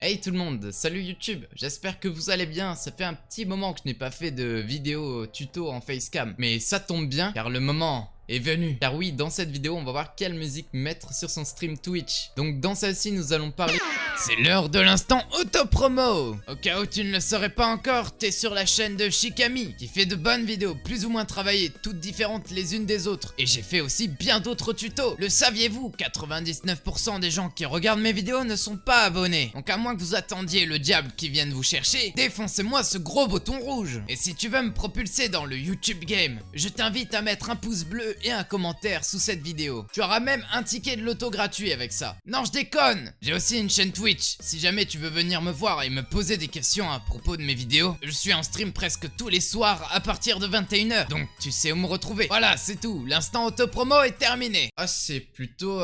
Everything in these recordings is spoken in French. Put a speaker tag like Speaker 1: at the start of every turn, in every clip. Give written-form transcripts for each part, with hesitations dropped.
Speaker 1: Hey tout le monde, salut YouTube, j'espère que vous allez bien. Ça fait un petit moment que je n'ai pas fait de vidéo tuto en facecam, mais ça tombe bien car le moment est venu. Car oui, dans cette vidéo on va voir quelle musique mettre sur son stream Twitch. Donc dans celle-ci nous allons parler... C'est l'heure de l'instant auto-promo. Au cas où tu ne le saurais pas encore, t'es sur la chaîne de Shikami qui fait de bonnes vidéos plus ou moins travaillées, toutes différentes les unes des autres. Et j'ai fait aussi bien d'autres tutos. Le saviez-vous? 99% des gens qui regardent mes vidéos ne sont pas abonnés. Donc à moins que vous attendiez le diable qui vienne vous chercher, défoncez-moi ce gros bouton rouge. Et si tu veux me propulser dans le YouTube game, je t'invite à mettre un pouce bleu et un commentaire sous cette vidéo. Tu auras même un ticket de loto gratuit avec ça. Non, je déconne. J'ai aussi une chaîne Twitch. Si jamais tu veux venir me voir et me poser des questions à propos de mes vidéos, je suis en stream presque tous les soirs à partir de 21 h. Donc tu sais où me retrouver. Voilà, c'est tout. L'instant auto-promo est terminé. Ah, c'est plutôt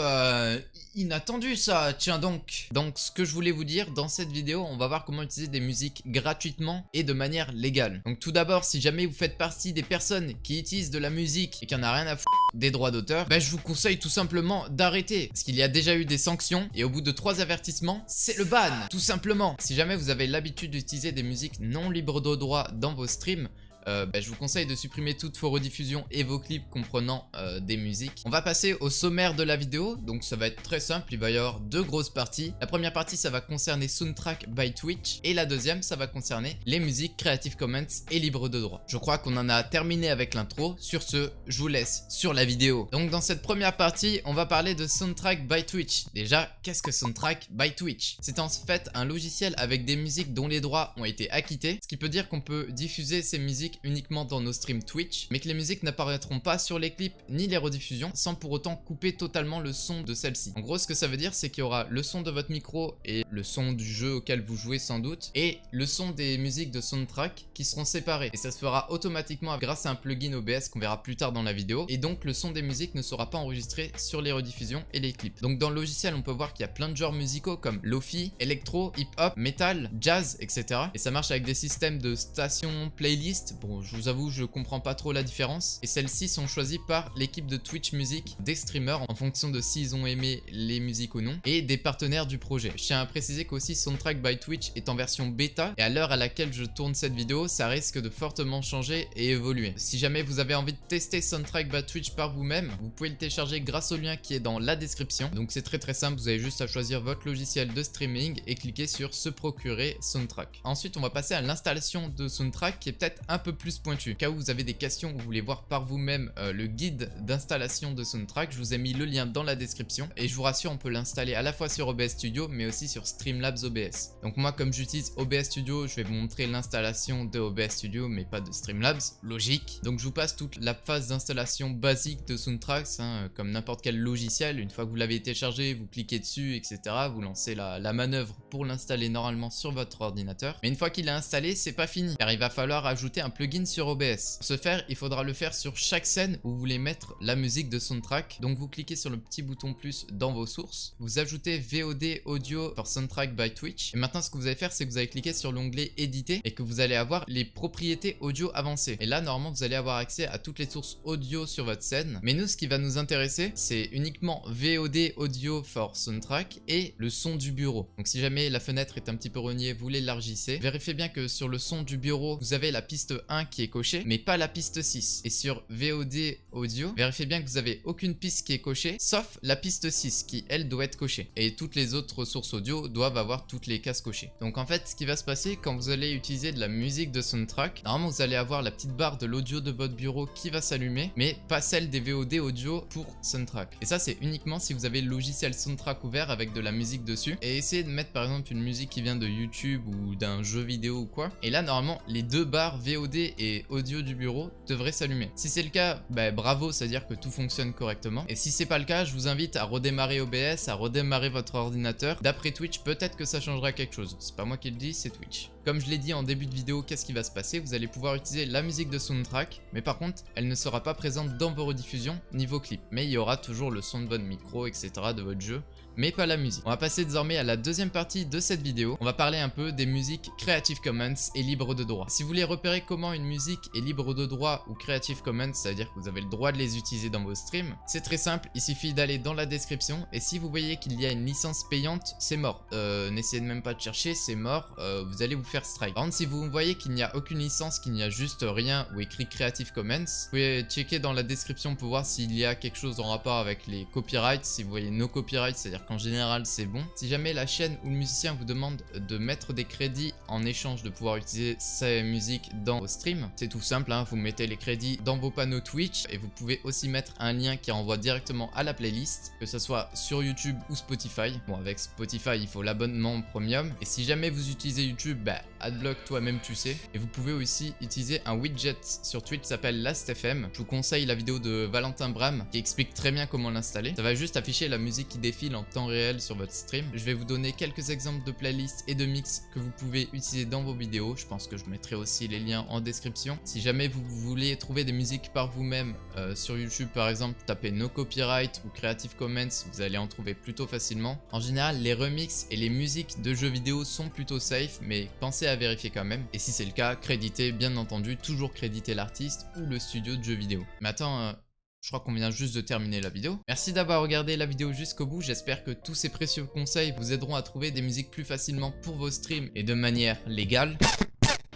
Speaker 1: inattendu ça. Tiens donc. Donc ce que je voulais vous dire dans cette vidéo, on va voir comment utiliser des musiques gratuitement et de manière légale. Donc tout d'abord, si jamais vous faites partie des personnes qui utilisent de la musique et qui en a rien à foutre des droits d'auteur, je vous conseille tout simplement d'arrêter. Parce qu'il y a déjà eu des sanctions et au bout de 3 avertissements, c'est le ban, tout simplement. Si jamais vous avez l'habitude d'utiliser des musiques non libres de droit dans vos streams, je vous conseille de supprimer toutes vos rediffusions et vos clips comprenant des musiques. On va passer au sommaire de la vidéo, donc ça va être très simple, il va y avoir 2 grosses parties. La première partie ça va concerner Soundtrack by Twitch et la deuxième ça va concerner les musiques Creative Commons et libres de droit. Je crois qu'on en a terminé avec l'intro, sur ce je vous laisse sur la vidéo. Donc dans cette première partie on va parler de Soundtrack by Twitch. Déjà, qu'est-ce que Soundtrack by Twitch? C'est en fait un logiciel avec des musiques dont les droits ont été acquittés, ce qui peut dire qu'on peut diffuser ces musiques uniquement dans nos streams Twitch, mais que les musiques n'apparaîtront pas sur les clips ni les rediffusions sans pour autant couper totalement le son de celle-ci. En gros, ce que ça veut dire, c'est qu'il y aura le son de votre micro et le son du jeu auquel vous jouez sans doute, et le son des musiques de soundtrack qui seront séparés. Et ça se fera automatiquement grâce à un plugin OBS qu'on verra plus tard dans la vidéo, et donc le son des musiques ne sera pas enregistré sur les rediffusions et les clips. Donc dans le logiciel, on peut voir qu'il y a plein de genres musicaux comme lofi, électro, hip-hop, metal, jazz, etc. Et ça marche avec des systèmes de stations, playlists. Bon, je vous avoue, je comprends pas trop la différence. Et celles-ci sont choisies par l'équipe de Twitch Music, des streamers, en fonction de s'ils ont aimé les musiques ou non, et des partenaires du projet. Je tiens à préciser qu'aussi Soundtrack by Twitch est en version bêta, et à l'heure à laquelle je tourne cette vidéo, ça risque de fortement changer et évoluer. Si jamais vous avez envie de tester Soundtrack by Twitch par vous-même, vous pouvez le télécharger grâce au lien qui est dans la description. Donc c'est très simple, vous avez juste à choisir votre logiciel de streaming et cliquer sur se procurer Soundtrack. Ensuite, on va passer à l'installation de Soundtrack qui est peut-être un peu plus pointu. Au cas où vous avez des questions ou vous voulez voir par vous-même le guide d'installation de Soundtrack, je vous ai mis le lien dans la description et je vous rassure, on peut l'installer à la fois sur OBS Studio mais aussi sur Streamlabs OBS. Donc moi, comme j'utilise OBS Studio, je vais vous montrer l'installation de OBS Studio mais pas de Streamlabs, logique. Donc je vous passe toute la phase d'installation basique de Soundtrack, comme n'importe quel logiciel. Une fois que vous l'avez téléchargé, vous cliquez dessus, etc. Vous lancez la manœuvre pour l'installer normalement sur votre ordinateur. Mais une fois qu'il est installé, c'est pas fini car il va falloir ajouter un plugin sur OBS. Pour ce faire, il faudra le faire sur chaque scène où vous voulez mettre la musique de Soundtrack. Donc vous cliquez sur le petit bouton plus dans vos sources, vous ajoutez VOD Audio for Soundtrack by Twitch, et maintenant ce que vous allez faire, c'est que vous allez cliquer sur l'onglet éditer et que vous allez avoir les propriétés audio avancées. Et là normalement vous allez avoir accès à toutes les sources audio sur votre scène, mais nous ce qui va nous intéresser, c'est uniquement VOD Audio for Soundtrack et le son du bureau. Donc si jamais la fenêtre est un petit peu reniée, vous l'élargissez. Vérifiez bien que sur le son du bureau, vous avez la piste 1 qui est cochée, mais pas la piste 6. Et sur VOD Audio, vérifiez bien que vous avez aucune piste qui est cochée, sauf la piste 6 qui, elle, doit être cochée. Et toutes les autres sources audio doivent avoir toutes les cases cochées. Donc en fait, ce qui va se passer quand vous allez utiliser de la musique de Soundtrack, normalement vous allez avoir la petite barre de l'audio de votre bureau qui va s'allumer, mais pas celle des VOD Audio pour Soundtrack. Et ça, c'est uniquement si vous avez le logiciel Soundtrack ouvert avec de la musique dessus. Et essayez de mettre par exemple une musique qui vient de YouTube ou d'un jeu vidéo ou quoi. Et là, normalement, les deux barres VOD et audio du bureau devrait s'allumer. Si c'est le cas, bravo, c'est-à-dire que tout fonctionne correctement. Et si c'est pas le cas, je vous invite à redémarrer OBS, à redémarrer votre ordinateur. D'après Twitch, peut-être que ça changera quelque chose. C'est pas moi qui le dis, c'est Twitch. Comme je l'ai dit en début de vidéo, qu'est-ce qui va se passer? Vous allez pouvoir utiliser la musique de Soundtrack, mais par contre, elle ne sera pas présente dans vos rediffusions ni vos clips. Mais il y aura toujours le son de votre micro, etc. de votre jeu. mais pas la musique. On va passer désormais à la deuxième partie de cette vidéo. On va parler un peu des musiques Creative Commons et libres de droit. Si vous voulez repérer comment une musique est libre de droit ou Creative Commons, ça veut dire que vous avez le droit de les utiliser dans vos streams, c'est très simple, il suffit d'aller dans la description et si vous voyez qu'il y a une licence payante, c'est mort. N'essayez même pas de chercher, c'est mort, vous allez vous faire strike. Par contre, si vous voyez qu'il n'y a aucune licence, qu'il n'y a juste rien ou écrit Creative Commons, vous pouvez checker dans la description pour voir s'il y a quelque chose en rapport avec les copyrights. Si vous voyez no copyright, c'est-à-dire qu'en général c'est bon. Si jamais la chaîne ou le musicien vous demande de mettre des crédits en échange de pouvoir utiliser sa musique dans vos streams, c'est tout simple, hein, vous mettez les crédits dans vos panneaux Twitch et vous pouvez aussi mettre un lien qui renvoie directement à la playlist, que ce soit sur YouTube ou Spotify. Bon, avec Spotify il faut l'abonnement premium et si jamais vous utilisez YouTube, bah adblock toi-même tu sais. Et vous pouvez aussi utiliser un widget sur Twitch qui s'appelle Last.fm. Je vous conseille la vidéo de Valentin Bram qui explique très bien comment l'installer. Ça va juste afficher la musique qui défile en temps réel sur votre stream. Je vais vous donner quelques exemples de playlists et de mix que vous pouvez utiliser dans vos vidéos. Je pense que je mettrai aussi les liens en description. Si jamais vous voulez trouver des musiques par vous-même sur YouTube par exemple, tapez no copyright ou Creative Commons, vous allez en trouver plutôt facilement. En général, les remixes et les musiques de jeux vidéo sont plutôt safe, mais pensez à vérifier quand même. Et si c'est le cas, créditez bien entendu, toujours créditer l'artiste ou le studio de jeux vidéo. Mais attends, je crois qu'on vient juste de terminer la vidéo. Merci d'avoir regardé la vidéo jusqu'au bout. J'espère que tous ces précieux conseils vous aideront à trouver des musiques plus facilement pour vos streams et de manière légale.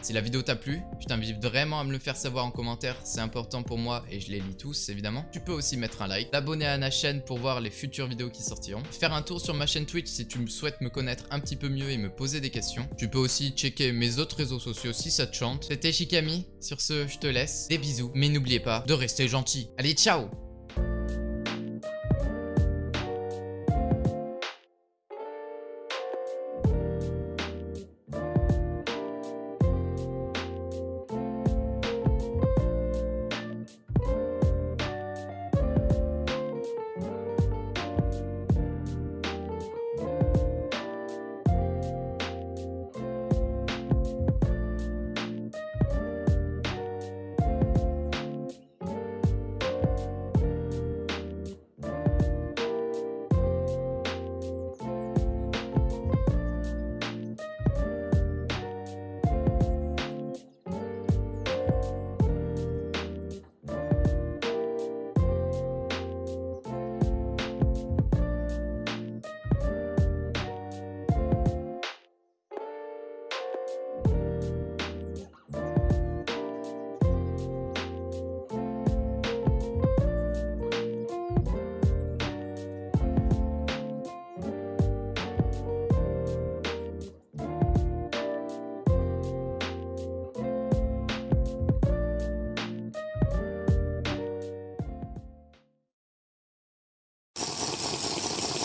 Speaker 1: Si la vidéo t'a plu, je t'invite vraiment à me le faire savoir en commentaire, c'est important pour moi et je les lis tous évidemment. Tu peux aussi mettre un like, t'abonner à ma chaîne pour voir les futures vidéos qui sortiront, faire un tour sur ma chaîne Twitch si tu souhaites me connaître un petit peu mieux et me poser des questions. Tu peux aussi checker mes autres réseaux sociaux si ça te chante. C'était Shikami, sur ce je te laisse, des bisous, mais n'oubliez pas de rester gentil. Allez ciao!